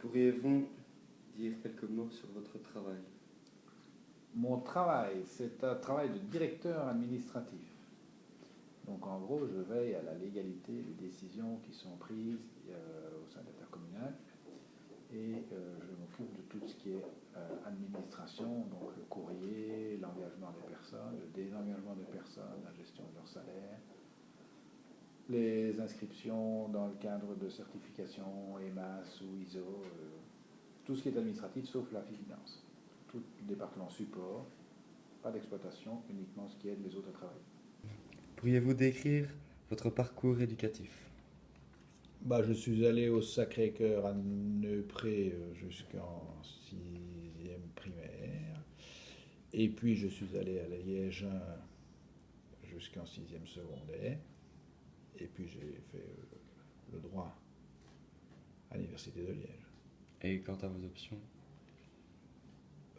Pourriez-vous dire quelques mots sur votre travail? Mon travail, c'est un travail de directeur administratif. Donc en gros, je veille à la légalité des décisions qui sont prises au sein de l'intercommunal et je m'occupe de tout ce qui est administration, donc le courrier, l'engagement des personnes, le désengagement des personnes, la gestion de leur salaire, les inscriptions dans le cadre de certification EMAS ou ISO, tout ce qui est administratif sauf la finance. Tout le département support, pas d'exploitation, uniquement ce qui aide les autres à travailler. Pourriez-vous décrire votre parcours éducatif? Je suis allé au Sacré-Cœur à Neupré jusqu'en 6e primaire. Et puis je suis allé à la Liège jusqu'en 6e secondaire. Et puis j'ai fait le droit à l'Université de Liège. Et quant à vos options?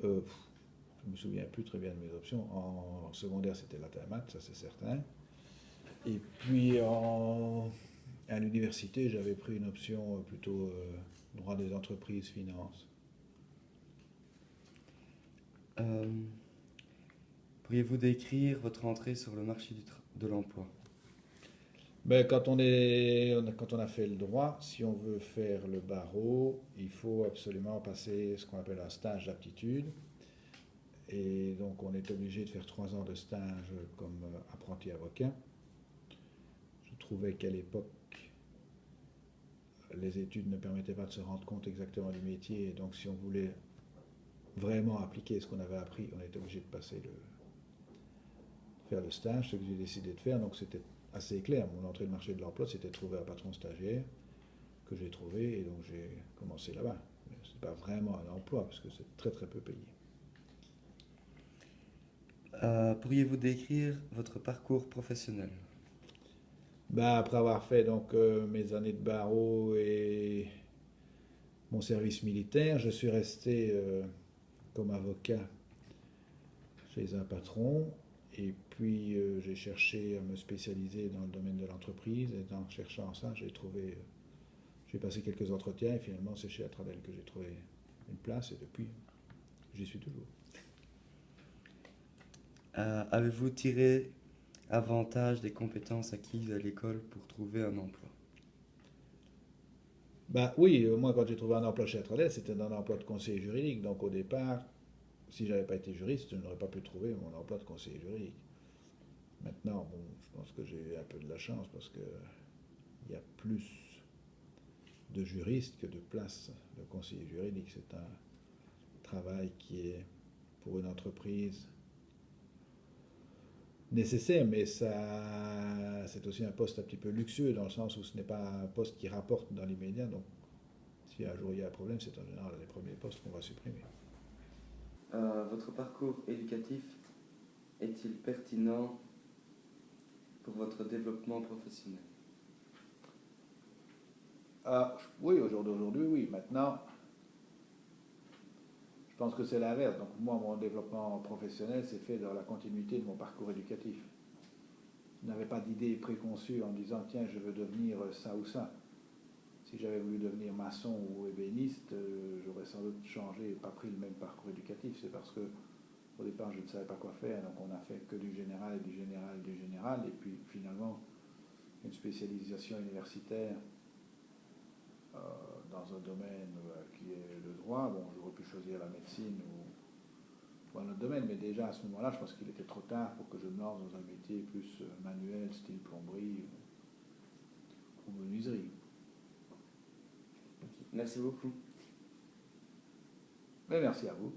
Je ne me souviens plus très bien de mes options. En secondaire, c'était latin maths, ça c'est certain. Et puis à l'université, j'avais pris une option plutôt droit des entreprises, finance. Pourriez-vous décrire votre entrée sur le marché de l'emploi? Quand on a fait le droit, si on veut faire le barreau, il faut absolument passer ce qu'on appelle un stage d'aptitude. Et donc on est obligé de faire 3 ans de stage comme apprenti avocat. Je trouvais qu'à l'époque, les études ne permettaient pas de se rendre compte exactement du métier. Et donc si on voulait vraiment appliquer ce qu'on avait appris, on était obligé de faire le stage, ce que j'ai décidé de faire. Donc c'était assez clair. Mon entrée de marché de l'emploi, c'était de trouver un patron stagiaire que j'ai trouvé. Et donc j'ai commencé là-bas. Mais ce n'est pas vraiment un emploi parce que c'est très très peu payé. Pourriez-vous décrire votre parcours professionnel? Après avoir fait donc mes années de barreau et mon service militaire, je suis resté comme avocat chez un patron. Et puis j'ai cherché à me spécialiser dans le domaine de l'entreprise. Et en cherchant ça, j'ai passé quelques entretiens et finalement c'est chez Atradel que j'ai trouvé une place et depuis j'y suis toujours. Avez-vous tiré avantage des compétences acquises à l'école pour trouver un emploi? Oui, moi quand j'ai trouvé un emploi chez Atradel, c'était un emploi de conseiller juridique. Donc au départ, si j'avais pas été juriste, je n'aurais pas pu trouver mon emploi de conseiller juridique. Maintenant, bon, je pense que j'ai eu un peu de la chance parce qu'il y a plus de juristes que de places de conseiller juridique. C'est un travail qui est pour une entreprise nécessaire, mais c'est aussi un poste un petit peu luxueux dans le sens où ce n'est pas un poste qui rapporte dans l'immédiat. Donc, si un jour il y a un problème, c'est en général les premiers postes qu'on va supprimer. Votre parcours éducatif est-il pertinent pour votre développement professionnel? Oui, au jour d'aujourd'hui, oui. Maintenant, je pense que c'est l'inverse. Donc moi, mon développement professionnel s'est fait dans la continuité de mon parcours éducatif. Je n'avais pas d'idée préconçue en disant, tiens, je veux devenir ça ou ça. Si j'avais voulu devenir maçon ou ébéniste, j'aurais sans doute changé et pas pris le même parcours éducatif. C'est parce que au départ, je ne savais pas quoi faire, donc on a fait que du général, du général, du général, et puis finalement, une spécialisation universitaire dans un domaine qui est le droit. Bon, j'aurais pu choisir la médecine ou un autre domaine, mais déjà à ce moment-là, je pense qu'il était trop tard pour que je me lance dans un métier plus manuel, style plomberie ou menuiserie. Merci beaucoup. Mais merci à vous.